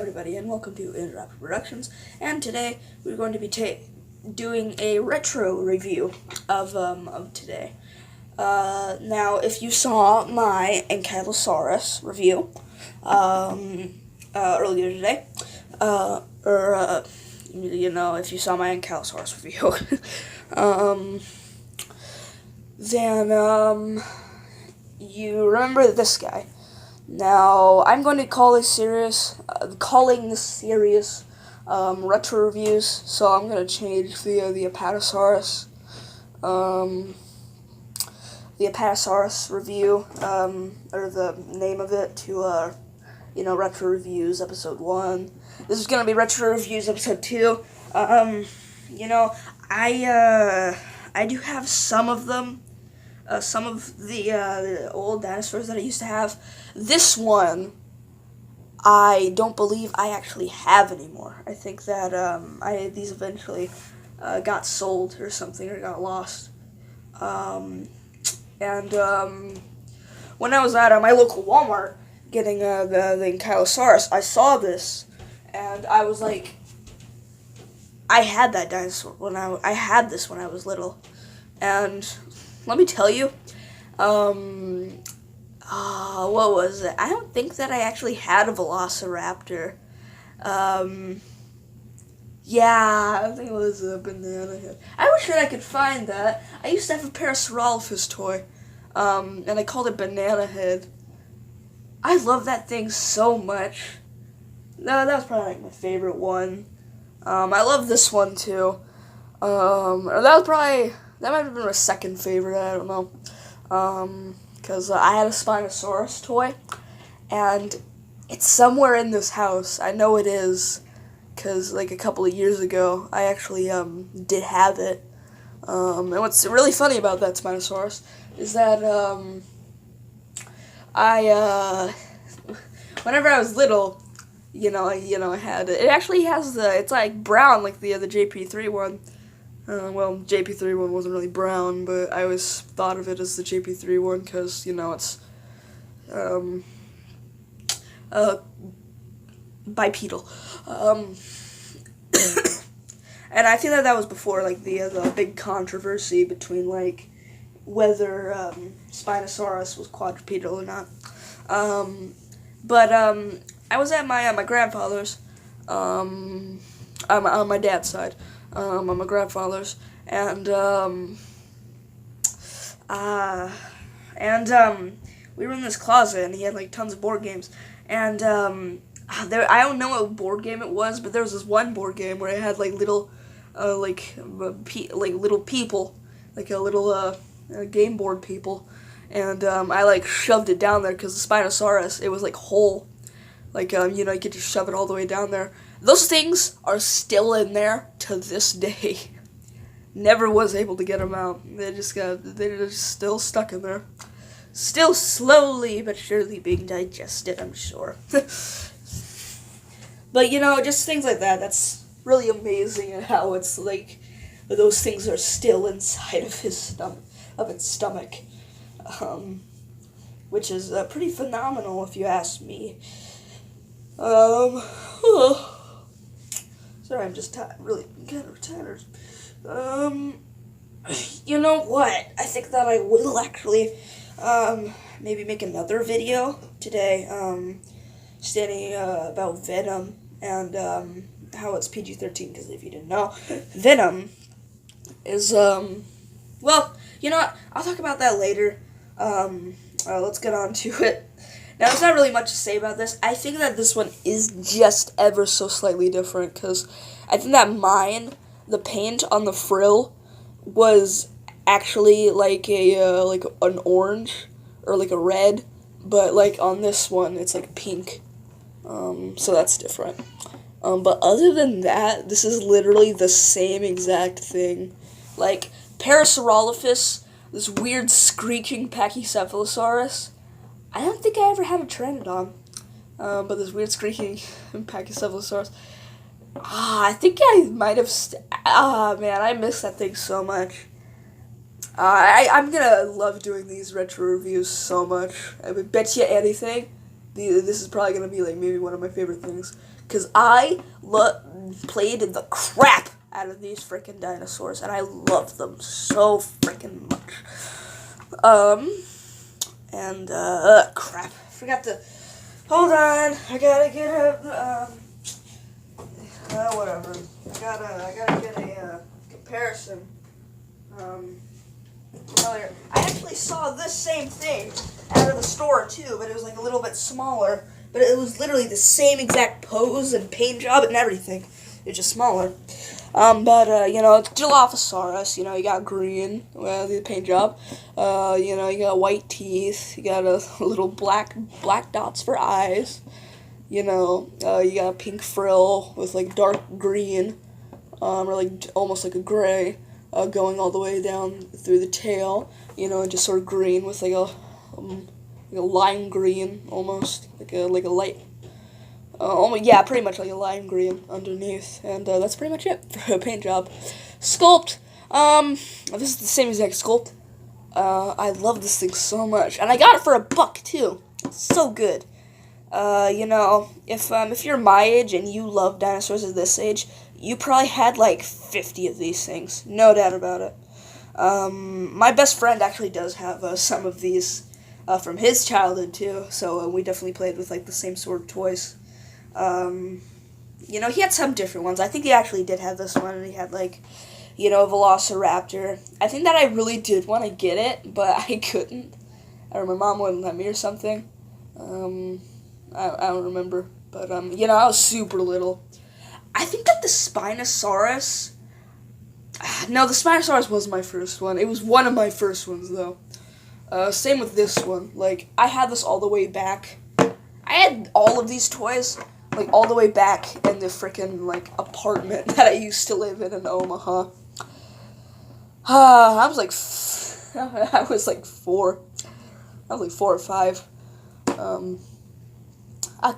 everybody, and welcome to Interrupted Productions. And today we're going to be doing a retro review of today. Now, if you saw my Dilophosaurus review earlier today, if you saw my Dilophosaurus review, then you remember this guy. Now, I'm going to call this series, retro reviews, so I'm going to change the Apatosaurus, review, or the name of it to, retro reviews episode 1. This is going to be retro reviews episode 2. I do have some of them. Some of the old dinosaurs that I used to have. This one, I don't believe I actually have anymore. I think that these eventually got sold or something, or got lost. When I was at my local Walmart getting the Dilophosaurus, I saw this, and I was like, I had that dinosaur I had this when I was little, and let me tell you, what was it? I don't think that I actually had a Velociraptor. Yeah, I think it was a banana head. I wish that I could find that. I used to have a Parasaurolophus toy, and I called it Banana Head. I love that thing so much. No, that was probably like my favorite one. I love this one too. That might have been my second favorite, I don't know. Because I had a Spinosaurus toy, and it's somewhere in this house. I know it is, because like a couple of years ago, I actually did have it. And what's really funny about that Spinosaurus is that whenever I was little, I had it. It actually has it's like brown like the JP3 one. JP3 one wasn't really brown, but I always thought of it as the JP3 one because, it's bipedal. And I feel like that was before, like, the big controversy between, like, whether Spinosaurus was quadrupedal or not. I was at my grandfather's, on my dad's side. On my grandfather's, and we were in this closet, and he had like tons of board games, and I don't know what board game it was, but there was this one board game where it had like little little people, like a little game board people, and I like shoved it down there because the Spinosaurus, it was like whole, like you get to shove it all the way down there. Those things are still in there to this day. Never was able to get them out. They're just still stuck in there. Still slowly but surely being digested, I'm sure. But, just things like that. That's really amazing and how it's like those things are still inside of its stomach. Which is pretty phenomenal if you ask me. Sorry, I'm just really kind of tired. You know what? I think that I will actually, maybe make another video today, stating, about Venom and, how it's PG-13, because if you didn't know, Venom is, well, you know what? I'll talk about that later. Let's get on to it. Now, there's not really much to say about this. I think that this one is just ever so slightly different, because I think that the paint on the frill was actually like an orange, or like a red, but like on this one, it's like pink, so that's different. But other than that, this is literally the same exact thing. Like, Parasaurolophus, this weird screeching Pachycephalosaurus, I don't think I ever had a Pteranodon, but this weird screeching Pachycephalosaurus, I think I might have, man, I miss that thing so much. I'm gonna love doing these retro reviews so much. I would bet you anything This is probably gonna be like maybe one of my favorite things, cause I played the crap out of these freaking dinosaurs, and I love them so freaking much. Crap, forgot to. Hold on, I gotta get whatever. I gotta get a comparison. Earlier, I actually saw this same thing out of the store too, but it was like a little bit smaller. But it was literally the same exact pose and paint job and everything. It's just smaller. You know, it's Dilophosaurus. You know, you got green, the paint job. You know, you got white teeth. You got a little black dots for eyes. You know, you got a pink frill with like dark green, or like almost like a gray, going all the way down through the tail. You know, and just sort of green with like a lime green almost, like a light. Yeah, pretty much like a lime green underneath, and that's pretty much it for a paint job. Sculpt. This is the same exact sculpt. I love this thing so much, and I got it for $1 too. It's so good. You know, if you're my age and you love dinosaurs at this age, you probably had like 50 of these things, no doubt about it. My best friend actually does have some of these from his childhood too, so we definitely played with like the same sort of toys. You know, he had some different ones. I think he actually did have this one, and he had like, you know, a Velociraptor. I think that I really did want to get it, but I couldn't. Or my mom wouldn't let me or something. I don't remember, but you know, I was super little. I think that the Spinosaurus. No, the Spinosaurus was my first one. It was one of my first ones though. Same with this one. Like, I had this all the way back. I had all of these toys, like, all the way back in the frickin', like, apartment that I used to live in Omaha. I was like 4. I was like 4 or 5.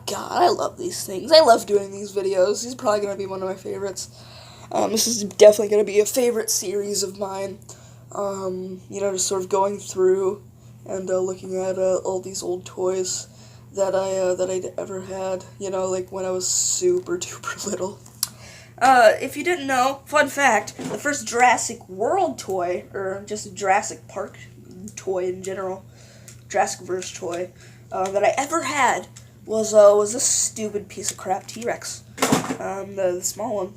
God, I love these things. I love doing these videos. These are probably going to be one of my favorites. This is definitely going to be a favorite series of mine. You know, just sort of going through and looking at all these old toys that I'd ever had, you know, like when I was super duper little. If you didn't know, fun fact, the first Jurassic World toy, or just a Jurassic Park toy in general, Jurassic-verse toy, that I ever had was this stupid piece of crap T-Rex, the small one.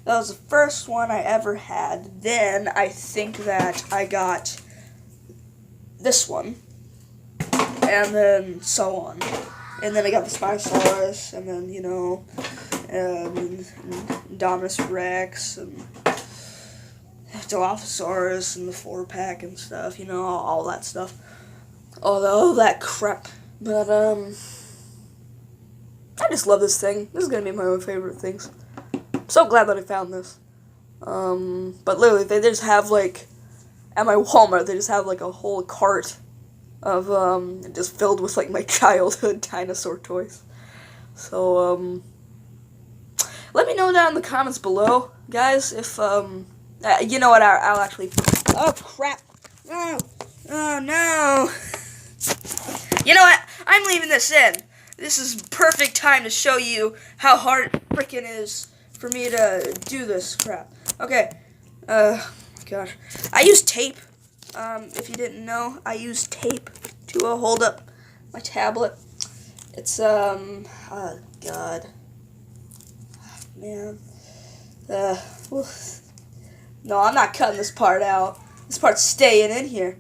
That was the first one I ever had. Then I think that I got this one, and then so on. And then I got the Spinosaurus, and then, you know, Indominus Rex, and Dilophosaurus, and the 4-pack and stuff, you know, all that stuff. All that crap. But, I just love this thing. This is gonna be one of my favorite things. I'm so glad that I found this. But literally, they just have, like, at my Walmart, they just have, like, a whole cart of, just filled with, like, my childhood dinosaur toys. So, let me know down in the comments below, guys, if, you know what, I'll actually, oh, crap, no, oh, no, you know what, I'm leaving this in. This is perfect time to show you how hard it frickin' is for me to do this crap. Okay, gosh, I use tape. If you didn't know, I use tape to hold up my tablet. It's, oh, God. Man. No, I'm not cutting this part out. This part's staying in here.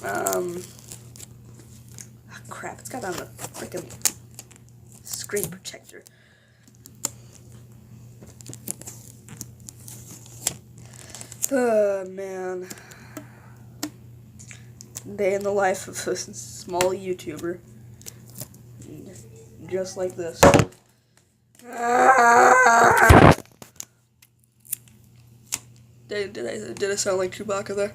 Oh, crap, it's got on the freaking screen protector. Oh, man. Day in the life of a small YouTuber. Just like this. Did I sound like Chewbacca there?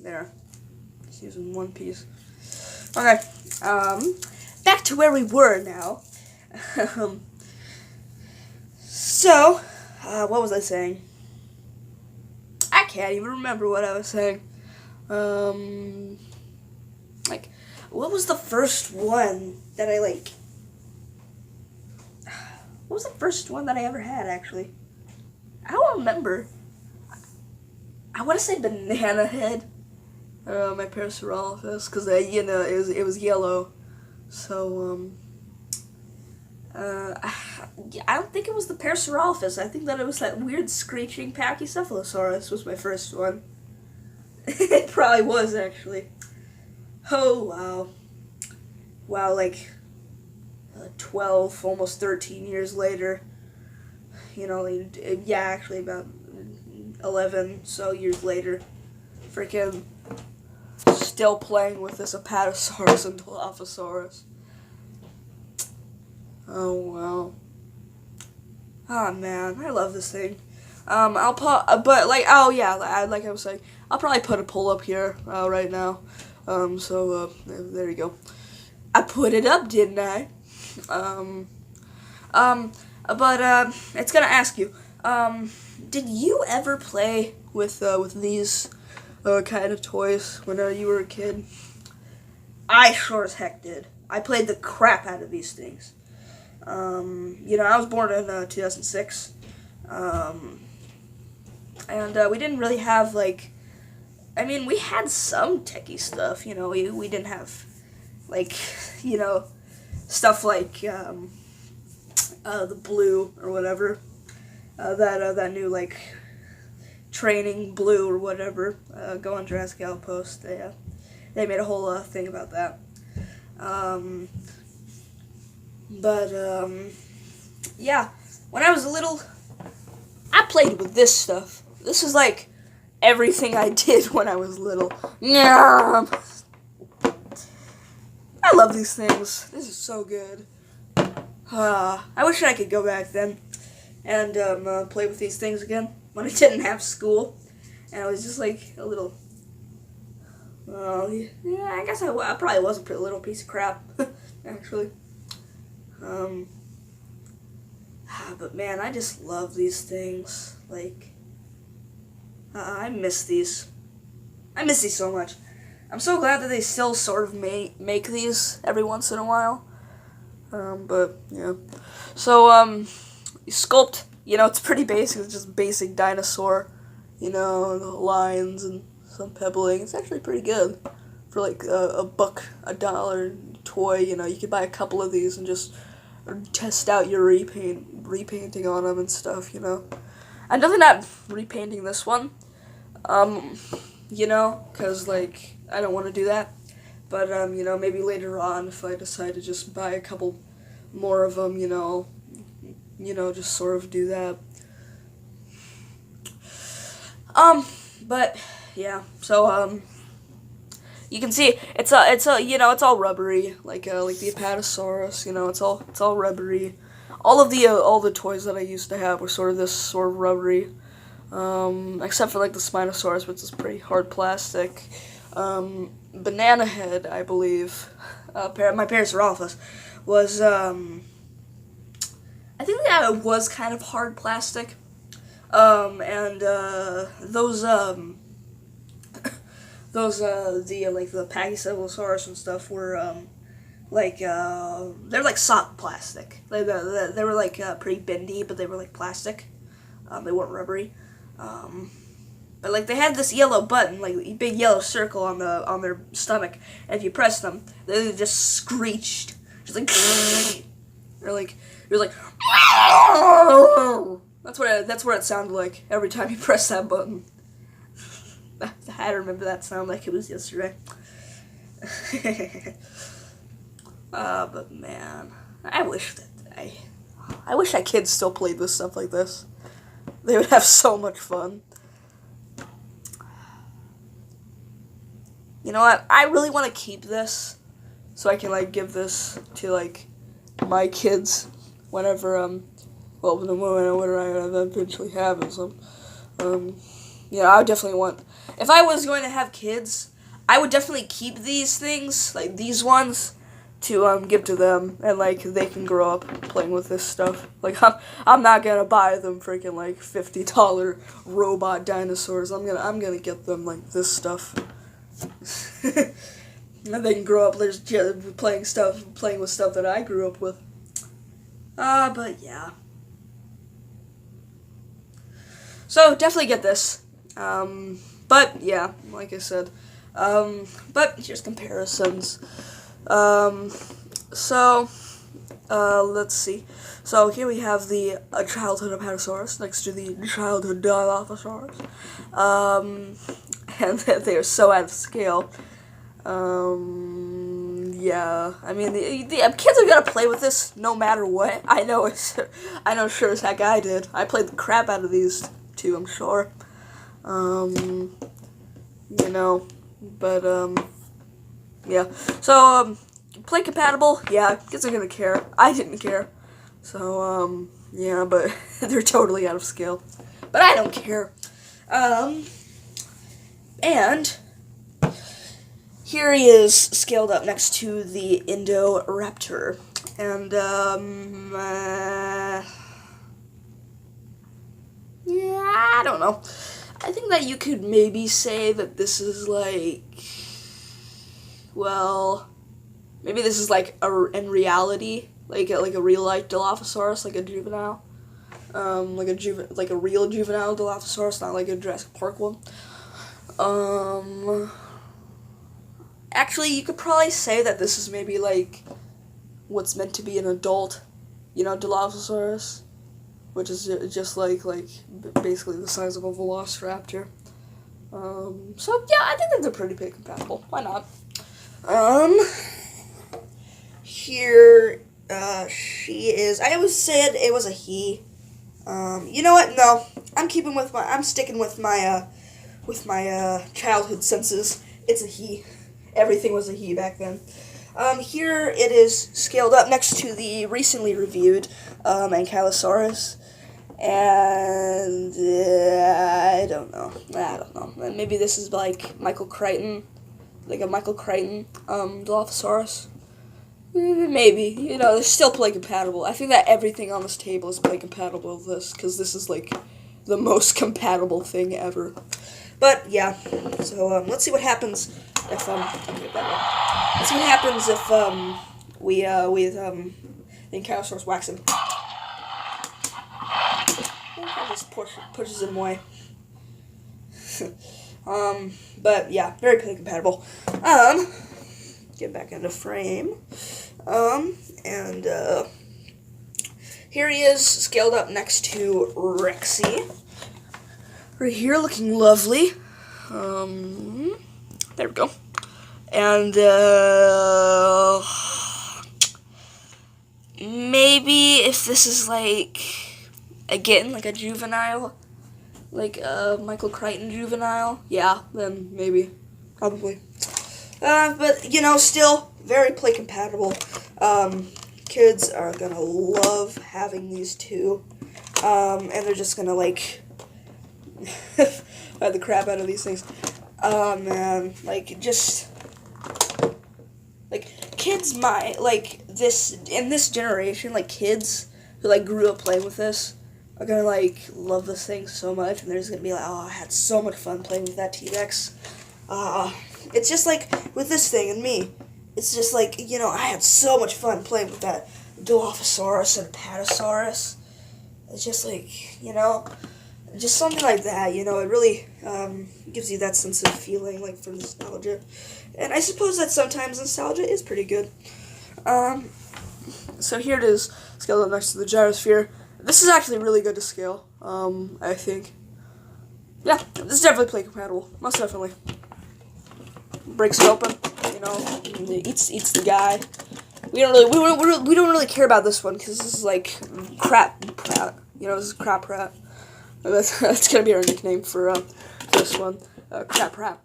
There. Just using one piece. Okay. Back to where we were now. So, what was I saying? I can't even remember what I was saying. Like, what was the first one that I like? What was the first one that I ever had, actually? I don't remember. I want to say Banana Head. My Parasaurolophus, because you know, it was yellow. So I don't think it was the Parasaurolophus. I think that it was that weird screeching Pachycephalosaurus was my first one. It probably was, actually. Oh, wow. Wow, like 12, almost 13 years later. You know, yeah, actually about 11 so years later. Freaking still playing with this Apatosaurus and Dilophosaurus. Oh, wow. Oh, man, I love this thing. I'll put, but like, oh yeah, like I was saying, I'll probably put a poll up here right now. There you go. I put it up, didn't I? But it's gonna ask you, did you ever play with these kind of toys when you were a kid? I sure as heck did. I played the crap out of these things. You know, I was born in 2006. And we didn't really have, like, I mean, we had some techie stuff, you know, we didn't have, like, you know, stuff like, the Blue, or whatever, that new, like, training Blue, or whatever, go on Jurassic Outpost, they made a whole, thing about that, yeah, when I was little, I played with this stuff. This is like everything I did when I was little. I love these things. This is so good. I wish I could go back then and play with these things again when I didn't have school. And I was just like a little... yeah, I guess I probably was a little piece of crap, actually. But man, I just love these things. Like... I miss these. I miss these so much. I'm so glad that they still sort of make these every once in a while. But, yeah. So, sculpt, you know, it's pretty basic. It's just basic dinosaur, you know, lines and some pebbling. It's actually pretty good. For, like, $1, $1 toy, you know, you could buy a couple of these and just test out your repainting on them and stuff, you know. I'm definitely not repainting this one, you know, because, like, I don't want to do that, but, you know, maybe later on, if I decide to just buy a couple more of them, you know, just sort of do that, but, yeah, so, you can see, it's you know, it's all rubbery, like the Apatosaurus, you know, it's all rubbery. All the toys that I used to have were sort of this sort of rubbery, except for like the Spinosaurus, which is pretty hard plastic. Banana Head, I believe, my Parasaurolophus was, I think that it was kind of hard plastic, and those the Pachycephalosaurus and stuff were they're like soft plastic. They were like pretty bendy, but they were like plastic. They weren't rubbery. But like they had this yellow button, like a big yellow circle on their stomach, and if you press them, they just screeched, just like you're like that's what it sounded like every time you press that button. I remember that sound like it was yesterday. But man, I wish that kids still played with stuff like this. They would have so much fun. You know what? I really want to keep this so I can like give this to like my kids whenever when I eventually have some. Yeah, I would definitely want. If I was going to have kids, I would definitely keep these things, like these ones, to give to them, and like they can grow up playing with this stuff. Like I'm not gonna buy them freaking like $50 robot dinosaurs. I'm gonna get them like this stuff. And they can grow up playing with stuff that I grew up with. But yeah. So definitely get this. But yeah, like I said. But here's comparisons. Let's see. So here we have the childhood Apatosaurus next to the childhood Dilophosaurus. And they are so out of scale. Yeah, I mean, the kids are gonna play with this no matter what. I know sure as heck I did. I played the crap out of these two, I'm sure. You know, but, yeah. So, play compatible, yeah, kids are gonna care. I didn't care. So, yeah, but they're totally out of scale. But I don't care. And here he is scaled up next to the Indoraptor. And, yeah, I don't know. I think that you could maybe say that this is like, well, maybe this is like in reality, like a real life Dilophosaurus, like a juvenile, like a real juvenile Dilophosaurus, not like a Jurassic Park one. Actually, you could probably say that this is maybe like what's meant to be an adult, Dilophosaurus, which is just like basically the size of a velociraptor. So yeah, I think that they're pretty big compatible. Why not? Here, she is. I always said it was a he. You know what? No, I'm sticking with my childhood senses. It's a he. Everything was a he back then. Here it is scaled up next to the recently reviewed Ankylosaurus. And I don't know. Maybe this is like Michael Crichton, like a Michael Crichton Dilophosaurus. Maybe, they're still play compatible. I think that everything on this table is play compatible with this, because this is like the most compatible thing ever. But yeah, so let's see what happens if let's see what happens if the Ankylosaurus whacks him. I just pushes him away. But yeah, very play compatible. Get back into frame. And here he is, scaled up next to Rexy. Right here, looking lovely. There we go. And, maybe if this is like, again, like a juvenile, like a Michael Crichton juvenile, yeah, then maybe, probably. But, still very play compatible. Kids are gonna love having these two. And they're just gonna, like, fight the crap out of these things. Oh, man. Kids might, in this generation, kids who, grew up playing with this are gonna, love this thing so much. And they're just gonna be like, oh, I had so much fun playing with that T-Rex. It's just with this thing and me. It's just I had so much fun playing with that Dilophosaurus and Apatosaurus. It's just just something like that, it really gives you that sense of feeling, for nostalgia. And I suppose that sometimes nostalgia is pretty good. So here it is, scaled up next to the gyrosphere. This is actually really good to scale, I think. Yeah, this is definitely play compatible, most definitely. Breaks it open, eats the guy. We don't really care about this one because this is crap prat. This is crap prat. That's gonna be our nickname for this one, crap prat.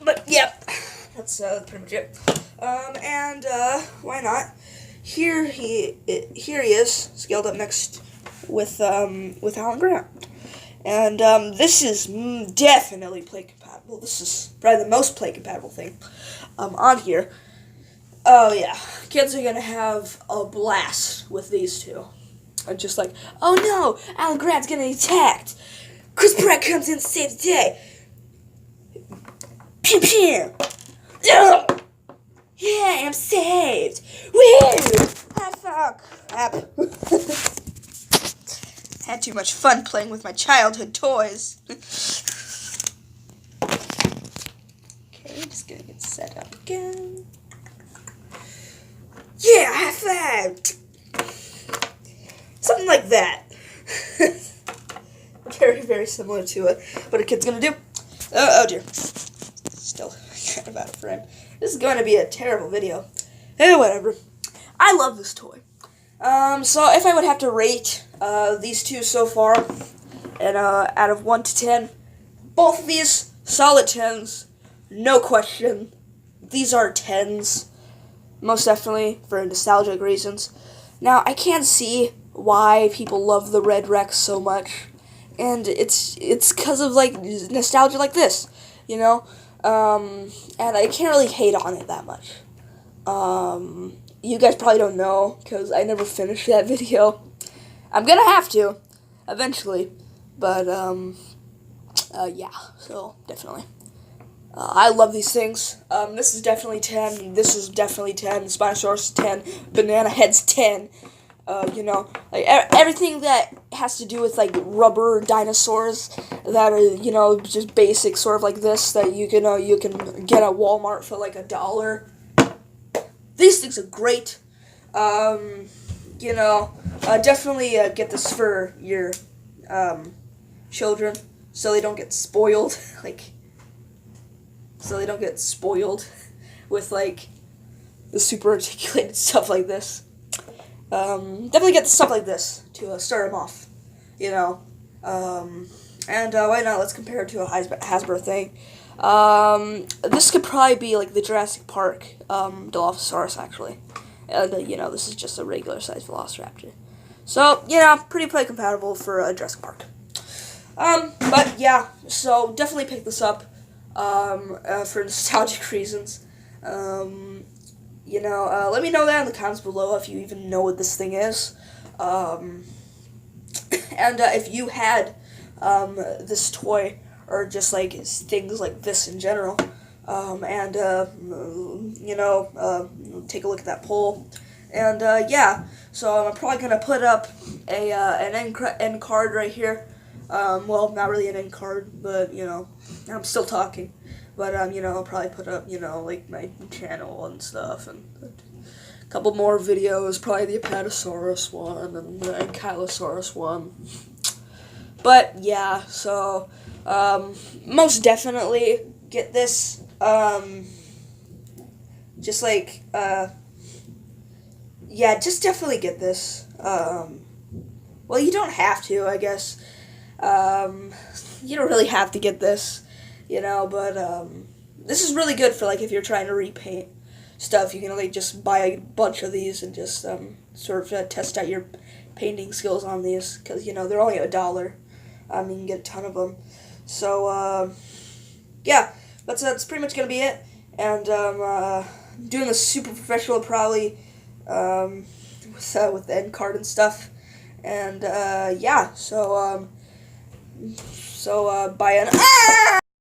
But yep, that's pretty much it. And why not? Here he is scaled up next with Alan Grant. And this is definitely play compatible. This is probably the most play compatible thing on here. Oh yeah, kids are gonna have a blast with these two. And just oh no, Alan Grant's getting attacked. Chris Pratt comes in to save the day. Pew pew! Ugh. Yeah, I'm saved! Woo! Ah, fuck. Crap. Had too much fun playing with my childhood toys. Okay, just gonna get set up again. Yeah, high five! Something like that. Very, very similar to what a kid's gonna do. Oh dear. Still kind of out of frame. This is going to be a terrible video. Whatever. I love this toy. So if I would have to rate these two so far, and out of 1 to 10, both of these solid 10s, no question. These are 10s, most definitely for nostalgic reasons. Now I can't see why people love the Red Rex so much, and it's because of like nostalgia like this, you know. And I can't really hate on it that much. You guys probably don't know, because I never finished that video. I'm gonna have to, eventually, but, yeah, so, definitely. I love these things. This is definitely 10, this is definitely 10, Spinosaurus 10, Banana Head's 10, you know, like, everything that has to do with, like, rubber dinosaurs that are, you know, just basic, sort of like this, that you can get at Walmart for, like, $1. These things are great. You know, definitely get this for your children, so they don't get spoiled, with, like, the super articulated stuff like this. Definitely get stuff like this to start them off, you know. And why not? Let's compare it to a Hasbro thing. This could probably be like the Jurassic Park Dilophosaurus, actually. And you know, this is just a regular sized Velociraptor. So, you know, pretty play compatible for Jurassic Park. But yeah, so definitely pick this up for nostalgic reasons. You know, let me know that in the comments below if you even know what this thing is. And if you had this toy, or just like things like this in general, and you know, take a look at that poll. And yeah, so I'm probably gonna put up an end card right here. Well, not really an end card, but you know, I'm still talking. But you know, I'll probably put up, you know, like my channel and stuff, and a couple more videos, probably the Apatosaurus one and the Ankylosaurus one. But yeah, so most definitely get this. Just like yeah, just definitely get this. Well, you don't have to, I guess. You don't really have to get this, you know, but this is really good for, like, if you're trying to repaint stuff. You can, like, just buy a bunch of these and just sort of test out your painting skills on these, because, you know, they're only $1. You can get a ton of them. So yeah, that's pretty much gonna be it. And doing this super professional, probably with the end card and stuff. And yeah, so bye.